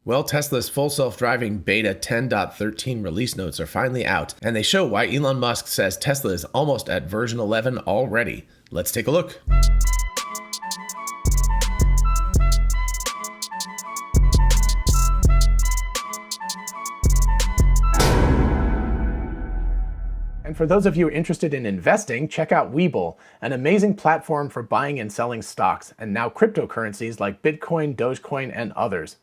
Well, Tesla's full self-driving beta 10.13 release notes are finally out, and they show why Elon Musk says Tesla is almost at version 11 already. Let's take a look. And for those of you interested in investing, check out WeBull, an amazing platform for buying and selling stocks, and now cryptocurrencies like Bitcoin, Dogecoin, and others.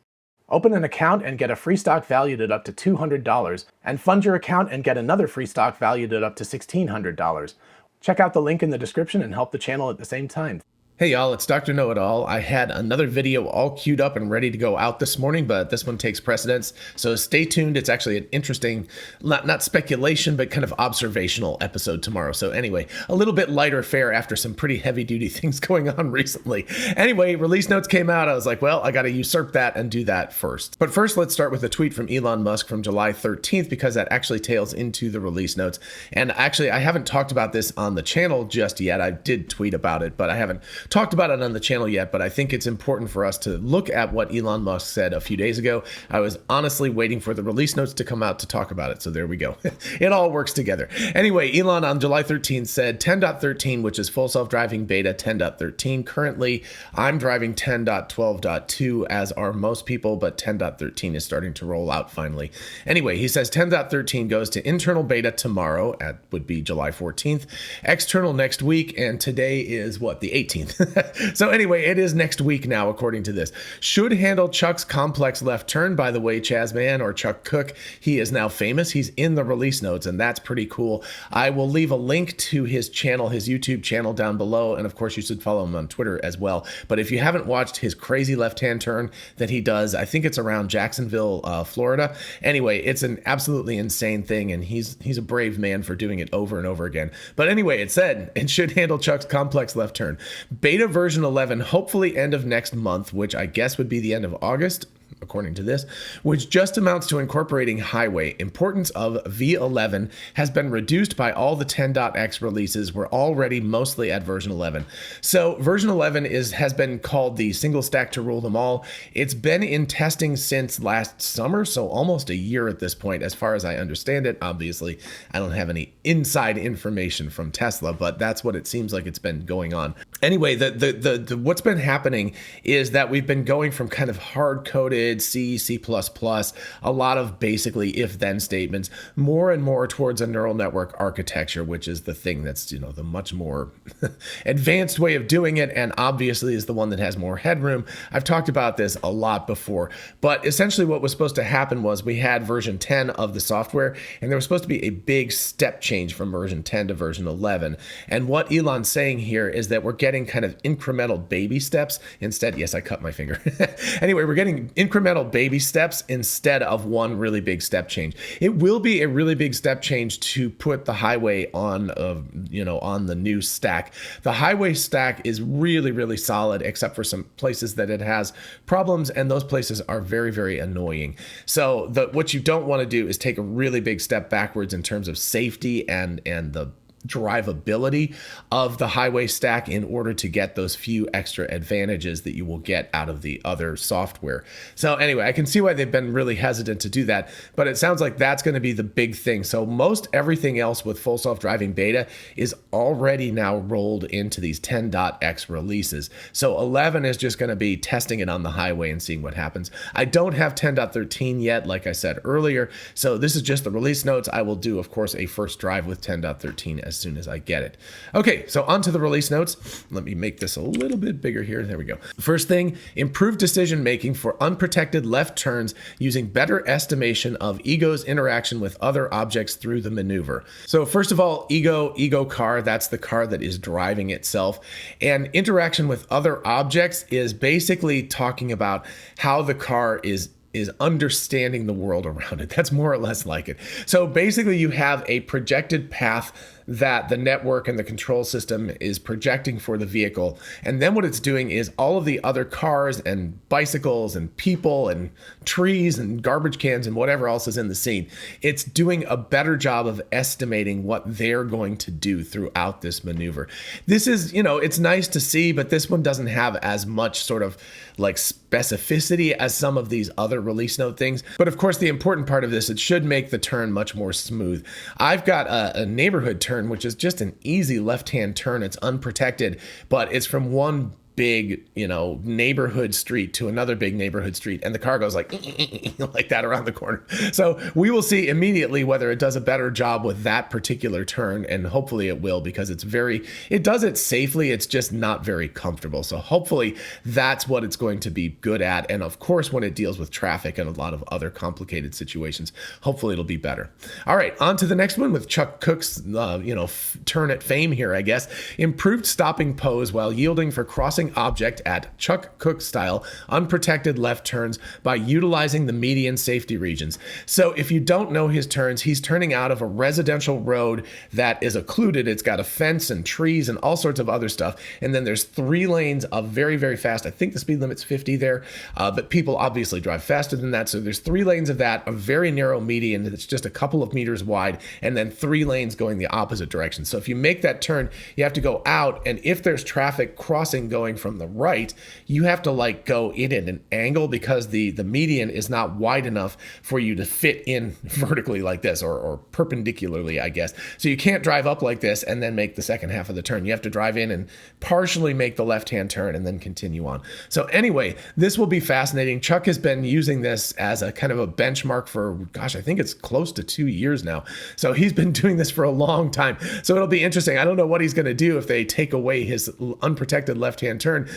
Open an account and get a free stock valued at up to $200, and fund your account and get another free stock valued at up to $1,600. Check out the link in the description and help the channel at the same time. Hey y'all, it's Dr. Know-It-All. I had another video all queued up and ready to go out this morning, but this one takes precedence. So stay tuned. It's actually an interesting, not speculation, but kind of observational episode tomorrow. So anyway, a little bit lighter fare after some pretty heavy duty things going on recently. Anyway, release notes came out. I was like, well, I got to usurp that and do that first. But first, let's start with a tweet from Elon Musk from July 13th, because that actually tails into the release notes. And actually, I haven't talked about this on the channel just yet. I did tweet about it, but I haven't talked about it on the channel yet, but I think it's important for us to look at what Elon Musk said a few days ago. I was honestly waiting for the release notes to come out to talk about it, so there we go. It all works together. Anyway, Elon on July 13th said 10.13, which is full self-driving beta 10.13. Currently, I'm driving 10.12.2, as are most people, but 10.13 is starting to roll out finally. Anyway, he says 10.13 goes to internal beta tomorrow, would be July 14th, external next week, and today is what, the 18th. So anyway, it is next week now, according to this. Should handle Chuck's complex left turn, by the way, Chazman, or Chuck Cook. He is now famous. He's in the release notes, and that's pretty cool. I will leave a link to his channel, his YouTube channel down below, and of course you should follow him on Twitter as well. But if you haven't watched his crazy left-hand turn that he does, I think it's around Jacksonville, Florida. Anyway, it's an absolutely insane thing, and he's a brave man for doing it over and over again. But anyway, it said it should handle Chuck's complex left turn. Beta version 11, hopefully end of next month, which I guess would be the end of August, according to this, which just amounts to incorporating highway. Importance of V11 has been reduced by all the 10.x releases. We're already mostly at version 11. So version 11 has been called the single stack to rule them all. It's been in testing since last summer, so almost a year at this point, as far as I understand it. Obviously, I don't have any inside information from Tesla, but that's what it seems like it's been going on. Anyway, what's been happening is that we've been going from kind of hard-coded C, C++, a lot of basically if-then statements, more and more towards a neural network architecture, which is the thing that's, the much more advanced way of doing it, and obviously is the one that has more headroom. I've talked about this a lot before, but essentially what was supposed to happen was we had version 10 of the software, and there was supposed to be a big step change from version 10 to version 11. And what Elon's saying here is that we're getting kind of incremental baby steps instead. Yes, I cut my finger. Anyway, we're getting incremental baby steps instead of one really big step change. It will be a really big step change to put the highway on, on the new stack. The highway stack is really, really solid, except for some places that it has problems, and those places are very, very annoying. So what you don't want to do is take a really big step backwards in terms of safety and the drivability of the highway stack in order to get those few extra advantages that you will get out of the other software. So anyway, I can see why they've been really hesitant to do that, but it sounds like that's going to be the big thing. So most everything else with full self-driving beta is already now rolled into these 10.x releases. So 11 is just going to be testing it on the highway and seeing what happens. I don't have 10.13 yet, like I said earlier. So this is just the release notes. I will do, of course, a first drive with 10.13 as soon as I get it. Okay, so on to the release notes. Let me make this a little bit bigger here. There we go. First thing, improved decision making for unprotected left turns using better estimation of ego's interaction with other objects through the maneuver. So first of all, ego car, that's the car that is driving itself. And interaction with other objects is basically talking about how the car is understanding the world around it. That's more or less like it. So basically you have a projected path that the network and the control system is projecting for the vehicle. And then what it's doing is all of the other cars and bicycles and people and trees and garbage cans and whatever else is in the scene, it's doing a better job of estimating what they're going to do throughout this maneuver. This is, it's nice to see, but this one doesn't have as much sort of like specificity as some of these other release note things. But of course, the important part of this, it should make the turn much more smooth. I've got a neighborhood turn, which is just an easy left-hand turn. It's unprotected, but it's from one big, neighborhood street to another big neighborhood street, and the car goes like that around the corner. So we will see immediately whether it does a better job with that particular turn, and hopefully it will, because it does it safely. It's just not very comfortable. So hopefully that's what it's going to be good at. And of course, when it deals with traffic and a lot of other complicated situations, hopefully it'll be better. All right, on to the next one with Chuck Cook's, turn at fame here, I guess. Improved stopping pose while yielding for crossing object at Chuck Cook style unprotected left turns by utilizing the median safety regions. So if you don't know his turns, he's turning out of a residential road that is occluded. It's got a fence and trees and all sorts of other stuff. And then there's 3 lanes of very, very fast. I think the speed limit's 50 there, but people obviously drive faster than that. So there's 3 lanes of that, a very narrow median that's just a couple of meters wide, and then 3 lanes going the opposite direction. So if you make that turn, you have to go out, and if there's traffic crossing going from the right, you have to go in at an angle, because the median is not wide enough for you to fit in vertically like this, or perpendicularly, I guess. So you can't drive up like this and then make the second half of the turn. You have to drive in and partially make the left-hand turn and then continue on. So anyway, this will be fascinating. Chuck has been using this as a kind of a benchmark for, gosh, I think it's close to 2 years now. So he's been doing this for a long time. So it'll be interesting. I don't know what he's going to do if they take away his unprotected left-hand turn.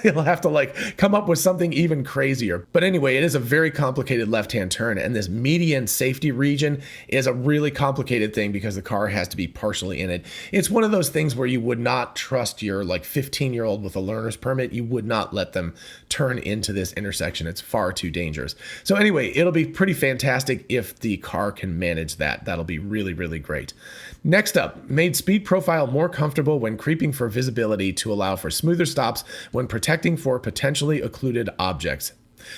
He'll have to come up with something even crazier. But anyway, it is a very complicated left-hand turn, and this median safety region is a really complicated thing because the car has to be partially in it. It's one of those things where you would not trust your 15-year-old with a learner's permit. You would not let them turn into this intersection. It's far too dangerous. So anyway, it'll be pretty fantastic if the car can manage that. That'll be really, really great. Next up, made speed profile more comfortable when creeping for visibility to allow for smoother stops when protecting for potentially occluded objects.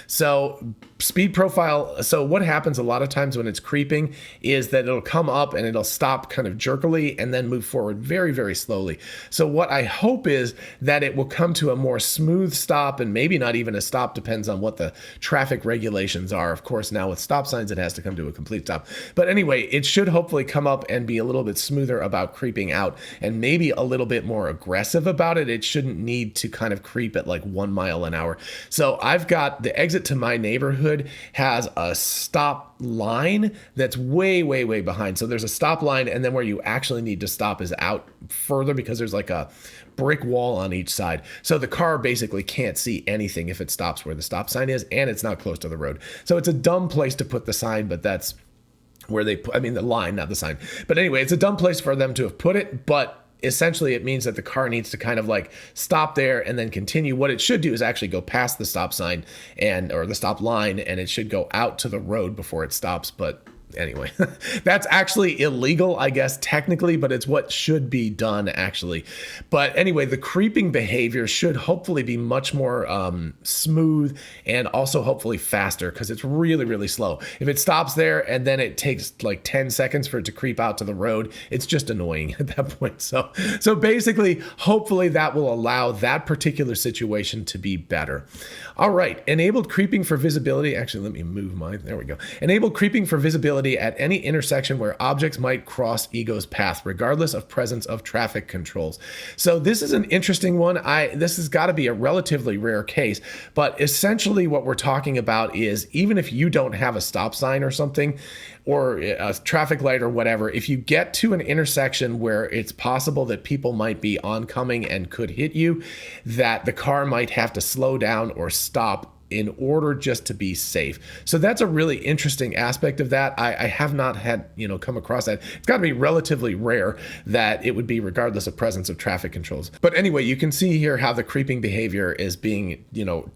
So speed profile, so what happens a lot of times when it's creeping is that it'll come up and it'll stop kind of jerkily and then move forward very, very slowly. So what I hope is that it will come to a more smooth stop, and maybe not even a stop, depends on what the traffic regulations are. Of course, now with stop signs, it has to come to a complete stop. But anyway, it should hopefully come up and be a little bit smoother about creeping out, and maybe a little bit more aggressive about it. It shouldn't need to kind of creep at 1 mile an hour. So I've got the exit to my neighborhood has a stop line that's way, way, way behind. So there's a stop line, and then where you actually need to stop is out further, because there's a brick wall on each side. So the car basically can't see anything if it stops where the stop sign is, and it's not close to the road. So it's a dumb place to put the sign, but that's where they put, the line, not the sign. But anyway, it's a dumb place for them to have put it, but essentially it means that the car needs to kind of stop there and then continue. What it should do is actually go past the stop sign or the stop line, and it should go out to the road before it stops. But anyway, that's actually illegal, I guess, technically, but it's what should be done, actually. But anyway, the creeping behavior should hopefully be much more smooth, and also hopefully faster, because it's really, really slow. If it stops there and then it takes 10 seconds for it to creep out to the road, it's just annoying at that point. So basically, hopefully that will allow that particular situation to be better. All right, enabled creeping for visibility. Actually, let me move mine. There we go. Enabled creeping for visibility at any intersection where objects might cross ego's path, regardless of presence of traffic controls. So this is an interesting one. This has got to be a relatively rare case, but essentially what we're talking about is, even if you don't have a stop sign or something, or a traffic light or whatever, if you get to an intersection where it's possible that people might be oncoming and could hit you, that the car might have to slow down or stop in order just to be safe. So that's a really interesting aspect of that. I have not had, come across that. It's got to be relatively rare that it would be regardless of presence of traffic controls. But anyway, you can see here how the creeping behavior is being,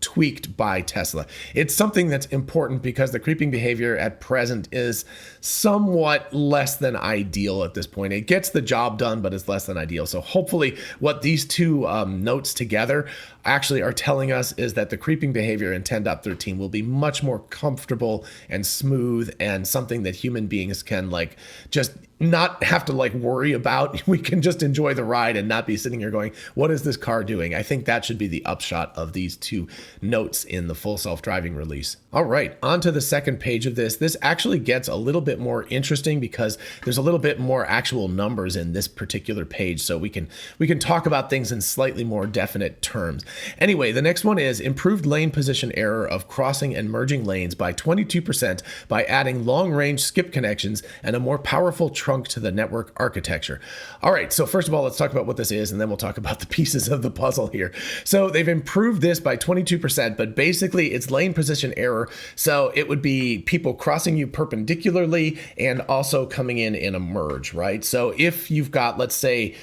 tweaked by Tesla. It's something that's important because the creeping behavior at present is somewhat less than ideal at this point. It gets the job done, but it's less than ideal. So hopefully what these two notes together actually are telling us is that the creeping behavior in 10.13 will be much more comfortable and smooth and something that human beings can just not have to worry about. We can just enjoy the ride and not be sitting here going, what is this car doing? I think that should be the upshot of these two notes in the full self-driving release. All right, on to the second page of this. This actually gets a little bit more interesting because there's a little bit more actual numbers in this particular page. So we can talk about things in slightly more definite terms. Anyway, the next one is improved lane position error of crossing and merging lanes by 22% by adding long-range skip connections and a more powerful trunk to the network architecture. All right, so first of all, let's talk about what this is, and then we'll talk about the pieces of the puzzle here. So they've improved this by 22%, but basically it's lane position error. So it would be people crossing you perpendicularly and also coming in a merge, right? So if you've got, let's say,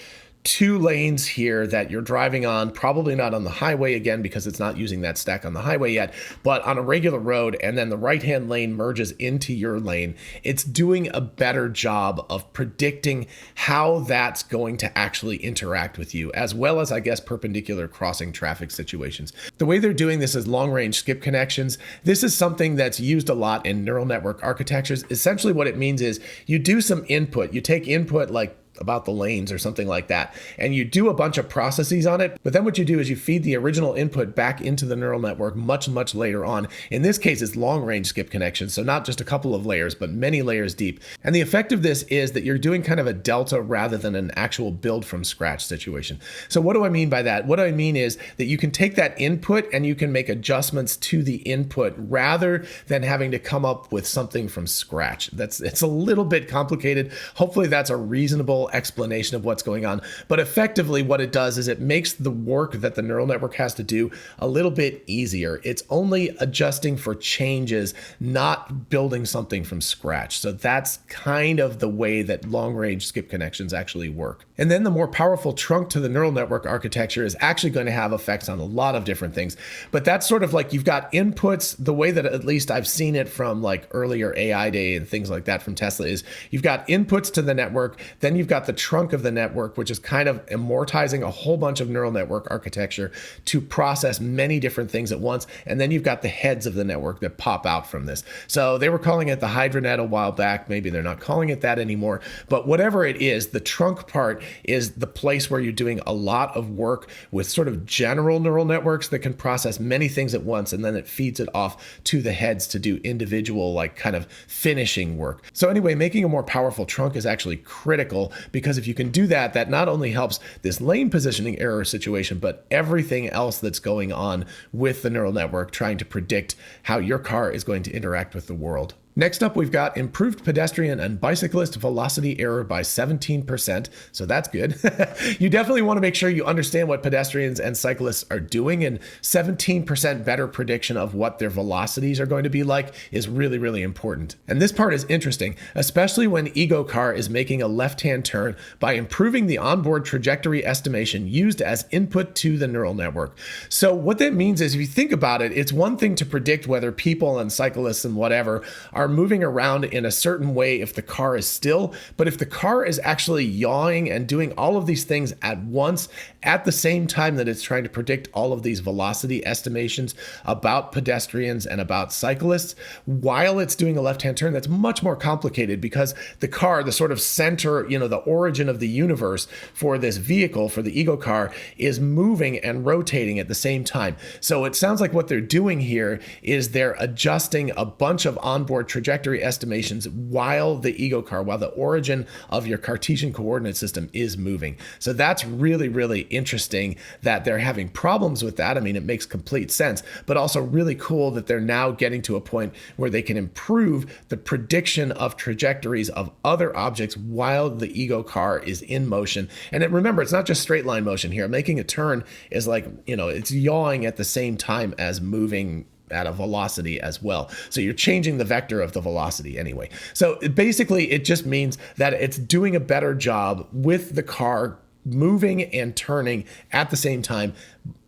two lanes here that you're driving on, probably not on the highway again because it's not using that stack on the highway yet, but on a regular road, and then the right-hand lane merges into your lane, it's doing a better job of predicting how that's going to actually interact with you, as well as, I guess, perpendicular crossing traffic situations. The way they're doing this is long-range skip connections. This is something that's used a lot in neural network architectures. Essentially what it means is you do some input. You take input about the lanes or something like that, and you do a bunch of processes on it, but then what you do is you feed the original input back into the neural network much later on. In this case, it's long-range skip connections, so not just a couple of layers, but many layers deep. And the effect of this is that you're doing kind of a delta rather than an actual build from scratch situation. So what do I mean by that? What I mean is that you can take that input and you can make adjustments to the input rather than having to come up with something from scratch. It's a little bit complicated. Hopefully that's a reasonable explanation of what's going on. But effectively what it does is it makes the work that the neural network has to do a little bit easier. It's only adjusting for changes, not building something from scratch. So that's kind of the way that long-range skip connections actually work. And then the more powerful trunk to the neural network architecture is actually going to have effects on a lot of different things. But that's sort of you've got inputs. The way that at least I've seen it from earlier AI day and things like that from Tesla is you've got inputs to the network, then you've got the trunk of the network, which is kind of immortizing a whole bunch of neural network architecture to process many different things at once. And then you've got the heads of the network that pop out from this. So they were calling it the HydroNet a while back. Maybe they're not calling it that anymore. But whatever it is, the trunk part is the place where you're doing a lot of work with sort of general neural networks that can process many things at once. And then it feeds it off to the heads to do individual, kind of finishing work. So anyway, making a more powerful trunk is actually critical because if you can do that, that not only helps this lane positioning error situation, but everything else that's going on with the neural network trying to predict how your car is going to interact with the world. Next up, we've got improved pedestrian and bicyclist velocity error by 17%. So that's good. You definitely want to make sure you understand what pedestrians and cyclists are doing, and 17% better prediction of what their velocities are going to be like is really important. And this part is interesting, especially when Ego Car is making a left-hand turn by improving the onboard trajectory estimation used as input to the neural network. So what that means is, if you think about it, it's one thing to predict whether people and cyclists and whatever are moving around in a certain way if the car is still, but if the car is actually yawing and doing all of these things at once at the same time that it's trying to predict all of these velocity estimations about pedestrians and about cyclists while it's doing a left-hand turn, that's much more complicated because the car, the sort of center, the origin of the universe for this vehicle, for the Ego Car, is moving and rotating at the same time. So it sounds like what they're doing here is they're adjusting a bunch of onboard trajectory estimations while the Ego Car, while the origin of your Cartesian coordinate system is moving. So that's really interesting that they're having problems with that. I mean, it makes complete sense, but also really cool that they're now getting to a point where they can improve the prediction of trajectories of other objects while the Ego Car is in motion. And remember, it's not just straight line motion here. Making a turn is it's yawing at the same time as moving at a velocity as well. So you're changing the vector of the velocity anyway. So basically it just means that it's doing a better job with the car moving and turning at the same time,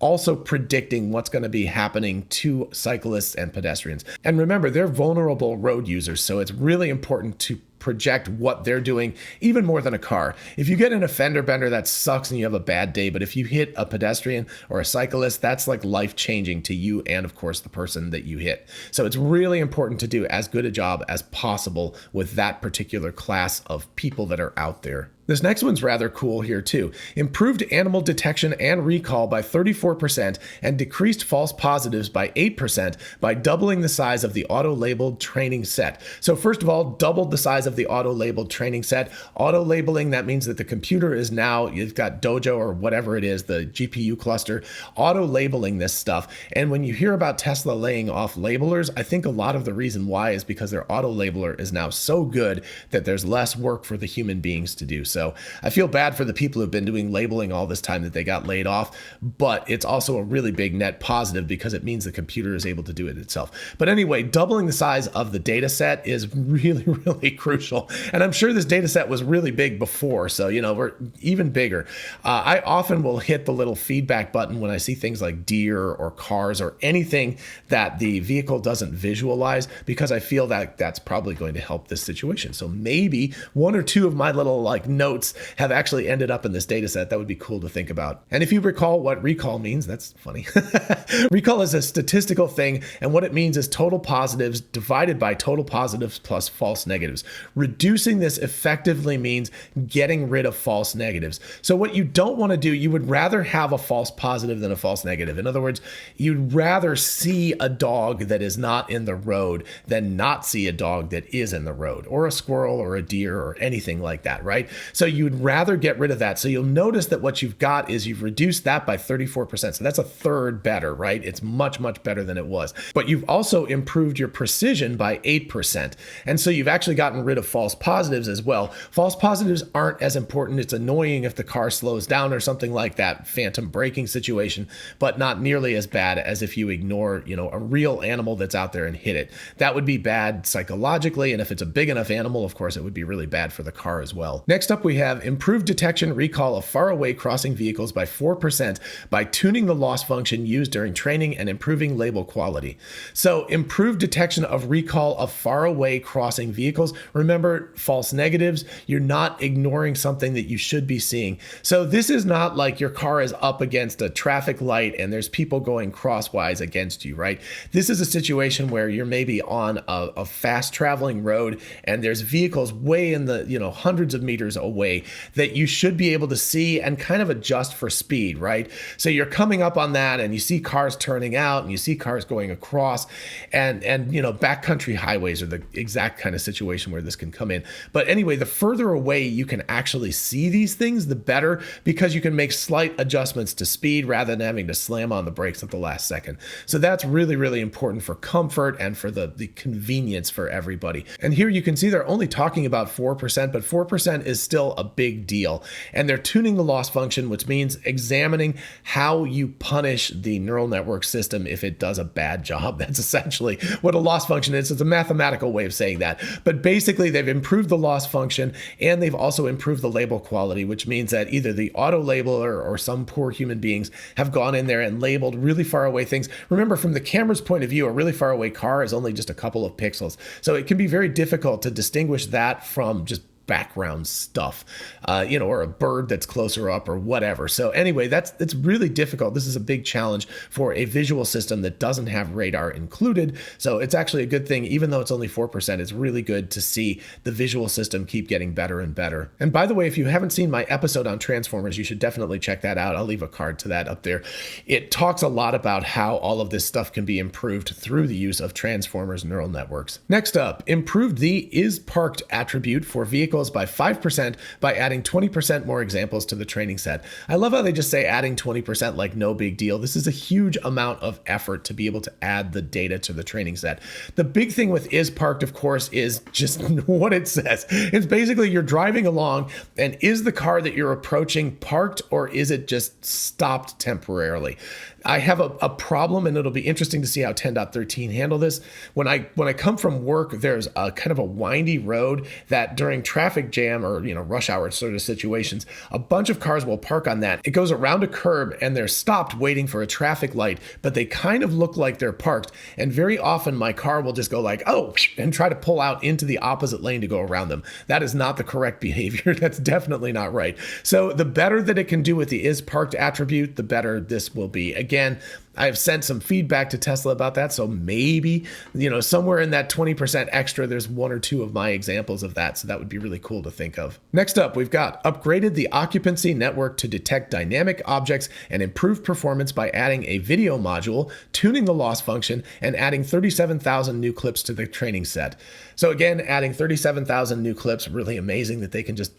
also predicting what's going to be happening to cyclists and pedestrians. And remember, they're vulnerable road users, so it's really important to project what they're doing even more than a car. If you get in a fender bender, that sucks and you have a bad day, but if you hit a pedestrian or a cyclist, that's like life-changing to you and of course the person that you hit. So it's really important to do as good a job as possible with that particular class of people that are out there. This next one's rather cool here too. Improved animal detection and recall by 34% and decreased false positives by 8% by doubling the size of the auto-labeled training set. So first of all, doubled the size of the auto-labeled training set. Auto-labeling, that means that the computer is now, you've got Dojo or whatever it is, the GPU cluster, auto-labeling this stuff. And when you hear about Tesla laying off labelers, I think a lot of the reason why is because their auto-labeler is now so good that there's less work for the human beings to do. So I feel bad for the people who've been doing labeling all this time that they got laid off, but it's also a really big net positive because it means the computer is able to do it itself. But anyway, doubling the size of the data set is really, really crucial. And I'm sure this data set was really big before, so, you know, we're even bigger. I often will hit the little feedback button when I see things like deer or cars or anything that the vehicle doesn't visualize, because I feel that that's probably going to help this situation. So maybe one or two of my little like notes have actually ended up in this data set. That would be cool to think about. And if you recall what recall means, that's funny. Recall is a statistical thing, and what it means is total positives divided by total positives plus false negatives. Reducing this effectively means getting rid of false negatives. So what you don't want to do, you would rather have a false positive than a false negative. In other words, you'd rather see a dog that is not in the road than not see a dog that is in the road, or a squirrel or a deer or anything like that, right? So you'd rather get rid of that. So you'll notice that what you've got is you've reduced that by 34%. So that's a third better, right? It's much, much better than it was. But you've also improved your precision by 8%. And so you've actually gotten rid of false positives as well. False positives aren't as important. It's annoying if the car slows down or something like that, phantom braking situation, but not nearly as bad as if you ignore, you know, a real animal that's out there and hit it. That would be bad psychologically. And if it's a big enough animal, of course, it would be really bad for the car as well. Next up, we have improved detection recall of faraway crossing vehicles by 4% by tuning the loss function used during training and improving label quality. So improved detection of recall of faraway crossing vehicles. Remember, false negatives, you're not ignoring something that you should be seeing. So this is not like your car is up against a traffic light and there's people going crosswise against you, right? This is a situation where you're maybe on a fast traveling road and there's vehicles way in the, you know, hundreds of meters away that you should be able to see and kind of adjust for speed, right? So you're coming up on that and you see cars turning out and you see cars going across, and you know, backcountry highways are the exact kind of situation where this can come in. But anyway, the further away you can actually see these things, the better, because you can make slight adjustments to speed rather than having to slam on the brakes at the last second. So that's really, really important for comfort and for the convenience for everybody. And here you can see they're only talking about 4%, but 4% is still a big deal. And they're tuning the loss function, which means examining how you punish the neural network system if it does a bad job. That's essentially what a loss function is. It's a mathematical way of saying that. But basically, they've improved the loss function and they've also improved the label quality, which means that either the auto labeler or some poor human beings have gone in there and labeled really far away things. Remember, from the camera's point of view, a really far away car is only just a couple of pixels. So it can be very difficult to distinguish that from just background stuff, you know, or a bird that's closer up or whatever. So anyway, it's really difficult. This is a big challenge for a visual system that doesn't have radar included. So it's actually a good thing, even though it's only 4%, it's really good to see the visual system keep getting better and better. And by the way, if you haven't seen my episode on Transformers, you should definitely check that out. I'll leave a card to that up there. It talks a lot about how all of this stuff can be improved through the use of Transformers neural networks. Next up, improved the is parked attribute for vehicles vehicles by 5% by adding 20% more examples to the training set. I love how they just say adding 20% like no big deal. This is a huge amount of effort to be able to add the data to the training set. The big thing with is parked, of course, is just what it says. It's basically you're driving along, and is the car that you're approaching parked, or is it just stopped temporarily? I have a problem, and it'll be interesting to see how 10.13 handle this. When I come from work, there's a kind of a windy road that during traffic jam or rush hour sort of situations, a bunch of cars will park on that. It goes around a curb and they're stopped waiting for a traffic light, but they kind of look like they're parked. And very often my car will just go like, oh, and try to pull out into the opposite lane to go around them. That is not the correct behavior. That's definitely not right. So the better that it can do with the is parked attribute, the better this will be. Again, I have sent some feedback to Tesla about that, so maybe, somewhere in that 20% extra, there's one or two of my examples of that, so that would be really cool to think of. Next up, we've got upgraded the occupancy network to detect dynamic objects and improve performance by adding a video module, tuning the loss function, and adding 37,000 new clips to the training set. So again, adding 37,000 new clips, really amazing that they can just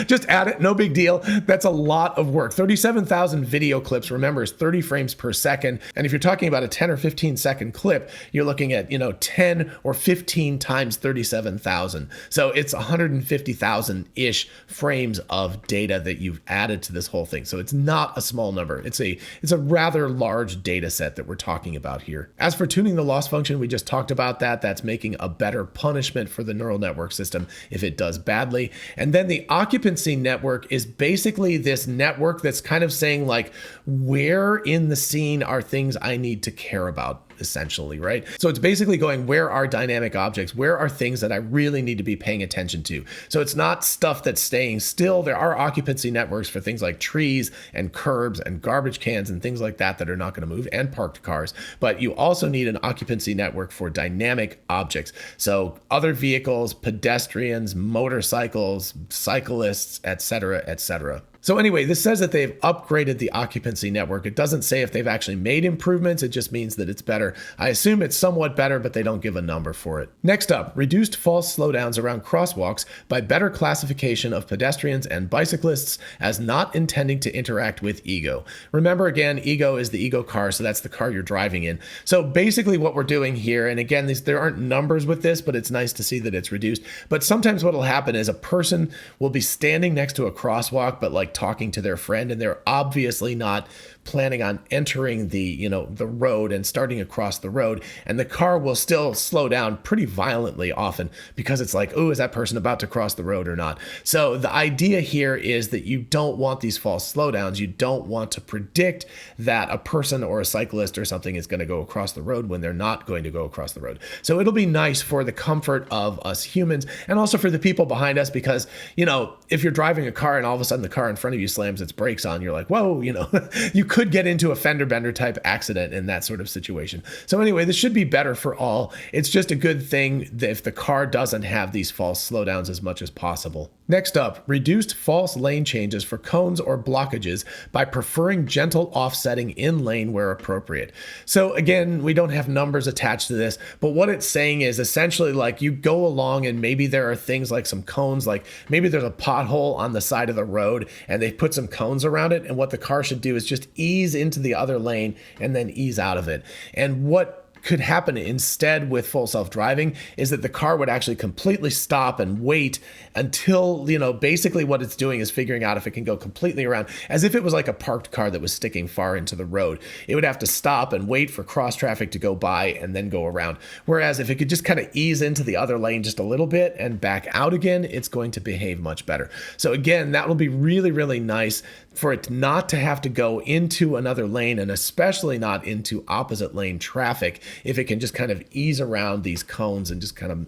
just add it, no big deal. That's a lot of work. 37,000 video clips, remember, is 30 frames per second. And if you're talking about a 10 or 15 second clip, you're looking at, 10 or 15 times 37,000. So it's 150,000-ish frames of data that you've added to this whole thing. So it's not a small number. It's a rather large data set that we're talking about here. As for tuning the loss function, we just talked about that. That's making a better punishment for the neural network system if it does badly. And then the occupancy network is basically this network that's kind of saying like, where in the scene are things I need to care about? Essentially, right? So it's basically going, where are dynamic objects? Where are things that I really need to be paying attention to? So it's not stuff that's staying still. There are occupancy networks for things like trees and curbs and garbage cans and things like that that are not going to move, and parked cars. But you also need an occupancy network for dynamic objects. So other vehicles, pedestrians, motorcycles, cyclists, etc., etc. So anyway, this says that they've upgraded the occupancy network. It doesn't say if they've actually made improvements. It just means that it's better. I assume it's somewhat better, but they don't give a number for it. Next up, reduced false slowdowns around crosswalks by better classification of pedestrians and bicyclists as not intending to interact with ego. Remember, again, ego is the ego car, so that's the car you're driving in. So basically what we're doing here, and again, there aren't numbers with this, but it's nice to see that it's reduced. But sometimes what will happen is a person will be standing next to a crosswalk, but like talking to their friend, and they're obviously not planning on entering the road and starting across the road, and the car will still slow down pretty violently often because it's like, oh, is that person about to cross the road or not? So the idea here is that you don't want these false slowdowns. You don't want to predict that a person or a cyclist or something is going to go across the road when they're not going to go across the road. So it'll be nice for the comfort of us humans and also for the people behind us, because if you're driving a car and all of a sudden the car in front of you slams its brakes on, you're like, whoa, you could get into a fender bender type accident in that sort of situation. So anyway, this should be better for all. It's just a good thing that if the car doesn't have these false slowdowns as much as possible. Next up, reduced false lane changes for cones or blockages by preferring gentle offsetting in lane where appropriate. So again, we don't have numbers attached to this, but what it's saying is essentially like you go along and maybe there are things like some cones, like maybe there's a pothole on the side of the road and they put some cones around it, and what the car should do is just ease into the other lane and then ease out of it. And what could happen instead with full self-driving is that the car would actually completely stop and wait until, basically what it's doing is figuring out if it can go completely around, as if it was like a parked car that was sticking far into the road. It would have to stop and wait for cross traffic to go by and then go around. Whereas if it could just kind of ease into the other lane just a little bit and back out again, it's going to behave much better. So again, that will be really, really nice for it not to have to go into another lane, and especially not into opposite lane traffic, if it can just kind of ease around these cones and just kind of,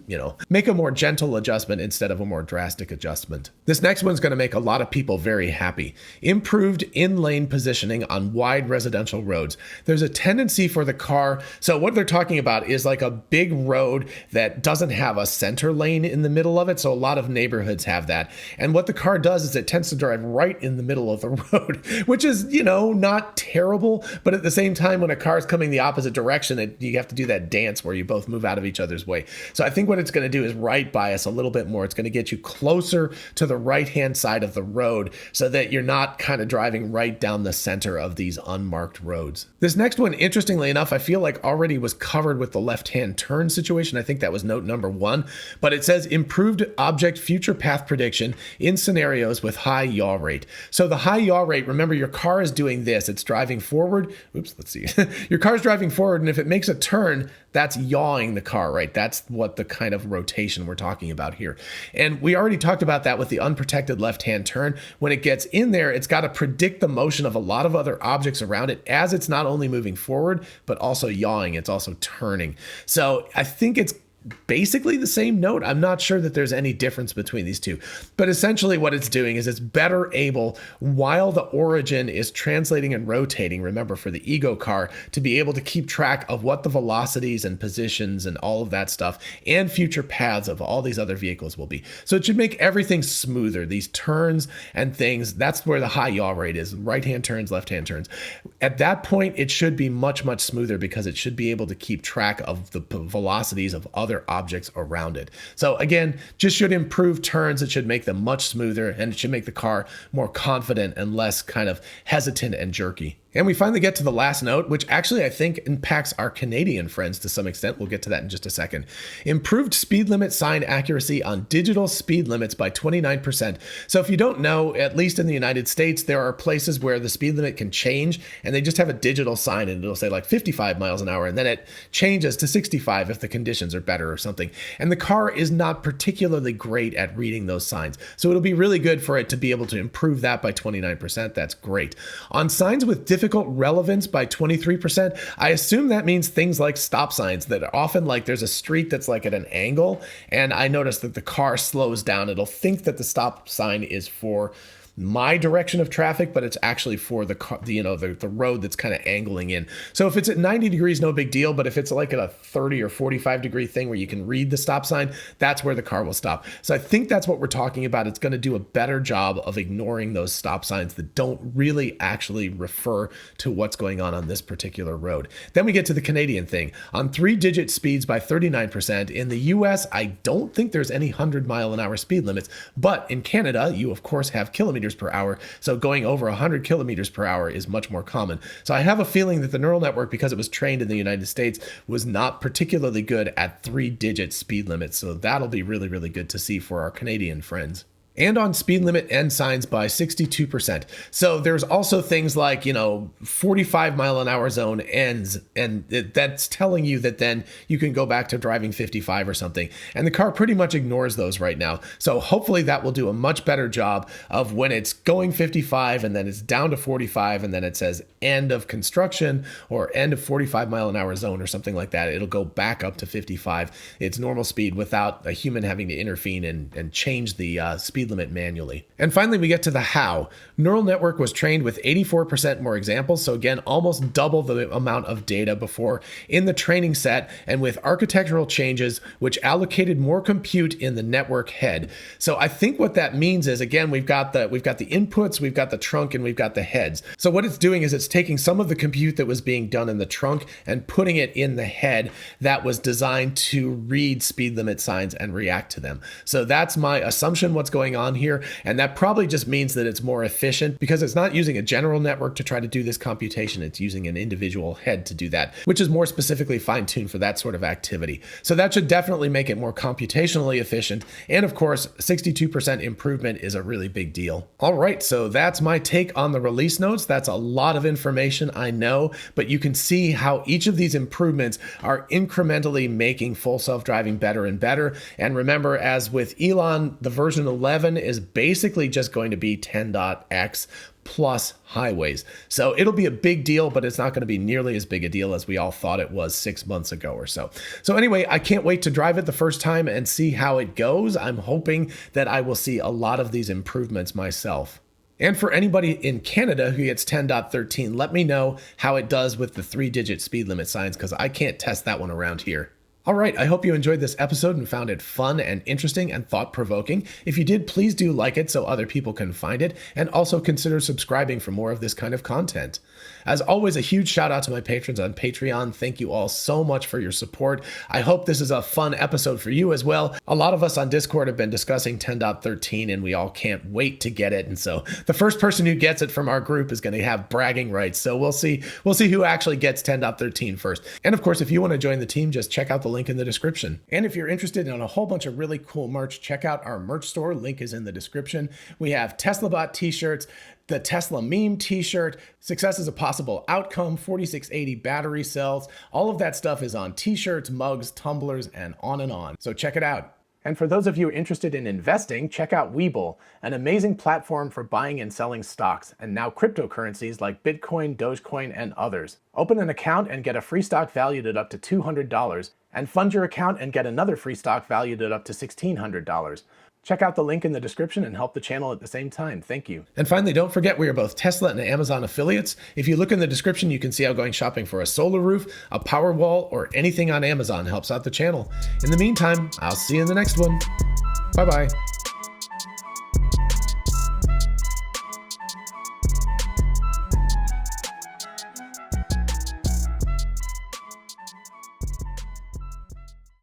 make a more gentle adjustment instead of a more drastic adjustment. This next one's going to make a lot of people very happy. Improved in-lane positioning on wide residential roads. There's a tendency for the car. So what they're talking about is like a big road that doesn't have a center lane in the middle of it. So a lot of neighborhoods have that. And what the car does is it tends to drive right in the middle of the road, which is, not terrible. But at the same time, when a car's coming the opposite direction, you have to do that dance where you both move out of each other's way. So I think what it's going to do is right bias a little bit more. It's going to get you closer to the right-hand side of the road so that you're not kind of driving right down the center of these unmarked roads. This next one, interestingly enough, I feel like already was covered with the left-hand turn situation. I think that was note number 1, but it says improved object future path prediction in scenarios with high yaw rate. So the high yaw rate, remember your car is doing this. It's driving forward. Oops, let's see. Your car's driving forward, and if it makes a turn, that's yawing the car, right? That's what the kind of rotation we're talking about here. And we already talked about that with the unprotected left-hand turn. When it gets in there, it's got to predict the motion of a lot of other objects around it as it's not only moving forward, but also yawing. It's also turning. So I think it's basically the same note. I'm not sure that there's any difference between these two, but essentially what it's doing is it's better able, while the origin is translating and rotating, remember for the ego car, to be able to keep track of what the velocities and positions and all of that stuff and future paths of all these other vehicles will be. So it should make everything smoother. These turns and things, that's where the high yaw rate is, right-hand turns, left-hand turns. At that point, it should be much, much smoother because it should be able to keep track of the velocities of other objects around it. So again, just should improve turns. It should make them much smoother, and it should make the car more confident and less kind of hesitant and jerky. And we finally get to the last note, which actually I think impacts our Canadian friends to some extent. We'll get to that in just a second. Improved speed limit sign accuracy on digital speed limits by 29%. So if you don't know, at least in the United States, there are places where the speed limit can change and they just have a digital sign and it'll say like 55 miles an hour and then it changes to 65 if the conditions are better or something. And the car is not particularly great at reading those signs. So it'll be really good for it to be able to improve that by 29%. That's great. On signs with difficult relevance by 23%. I assume that means things like stop signs that are often like there's a street that's like at an angle and I notice that the car slows down. It'll think that the stop sign is for my direction of traffic, but it's actually for the car, the road that's kind of angling in. So if it's at 90 degrees, no big deal. But if it's like at a 30 or 45 degree thing where you can read the stop sign, that's where the car will stop. So I think that's what we're talking about. It's going to do a better job of ignoring those stop signs that don't really actually refer to what's going on this particular road. Then we get to the Canadian thing. On 3-digit speeds by 39%. In the US, I don't think there's any 100-mile-an-hour speed limits, but in Canada, you of course have kilometers per hour. So going over 100 kilometers per hour is much more common. So I have a feeling that the neural network, because it was trained in the United States, was not particularly good at 3-digit speed limits. So that'll be really, really good to see for our Canadian friends. And on speed limit end signs by 62%. So there's also things like, 45 mile an hour zone ends, and that's telling you that then you can go back to driving 55 or something. And the car pretty much ignores those right now. So hopefully that will do a much better job of when it's going 55 and then it's down to 45 and then it says end of construction or end of 45 mile an hour zone or something like that. It'll go back up to 55, its normal speed, without a human having to intervene and change the speed limit manually. And finally, we get to the how. Neural network was trained with 84% more examples. So again, almost double the amount of data before in the training set, and with architectural changes, which allocated more compute in the network head. So I think what that means is, again, we've got the inputs, we've got the trunk, and we've got the heads. So what it's doing is it's taking some of the compute that was being done in the trunk and putting it in the head that was designed to read speed limit signs and react to them. So that's my assumption what's going on here. And that probably just means that it's more efficient because it's not using a general network to try to do this computation. It's using an individual head to do that, which is more specifically fine-tuned for that sort of activity. So that should definitely make it more computationally efficient. And of course, 62% improvement is a really big deal. All right, so that's my take on the release notes. That's a lot of information, I know, but you can see how each of these improvements are incrementally making full self-driving better and better. And remember, as with Elon, the version 11 is basically just going to be 10.x plus highways. So it'll be a big deal, but it's not going to be nearly as big a deal as we all thought it was 6 months ago or so. So anyway, I can't wait to drive it the first time and see how it goes. I'm hoping that I will see a lot of these improvements myself. And for anybody in Canada who gets 10.13, let me know how it does with the 3-digit speed limit signs, because I can't test that one around here. All right, I hope you enjoyed this episode and found it fun and interesting and thought-provoking. If you did, please do like it so other people can find it, and also consider subscribing for more of this kind of content. As always, a huge shout out to my patrons on Patreon. Thank you all so much for your support. I hope this is a fun episode for you as well. A lot of us on Discord have been discussing 10.13 and we all can't wait to get it. And so the first person who gets it from our group is going to have bragging rights. So we'll see who actually gets 10.13 first. And of course, if you want to join the team, just check out the link in the description. And if you're interested in a whole bunch of really cool merch, check out our merch store. Link is in the description. We have TeslaBot t-shirts, the Tesla meme t-shirt, success is a possible outcome, 4680 battery cells. All of that stuff is on t-shirts, mugs, tumblers, and on. So check it out. And for those of you interested in investing, check out WeBull, an amazing platform for buying and selling stocks, and now cryptocurrencies like Bitcoin, Dogecoin, and others. Open an account and get a free stock valued at up to $200, and fund your account and get another free stock valued at up to $1,600. Check out the link in the description and help the channel at the same time. Thank you. And finally, don't forget we are both Tesla and Amazon affiliates. If you look in the description, you can see how going shopping for a solar roof, a power wall, or anything on Amazon helps out the channel. In the meantime, I'll see you in the next one. Bye-bye.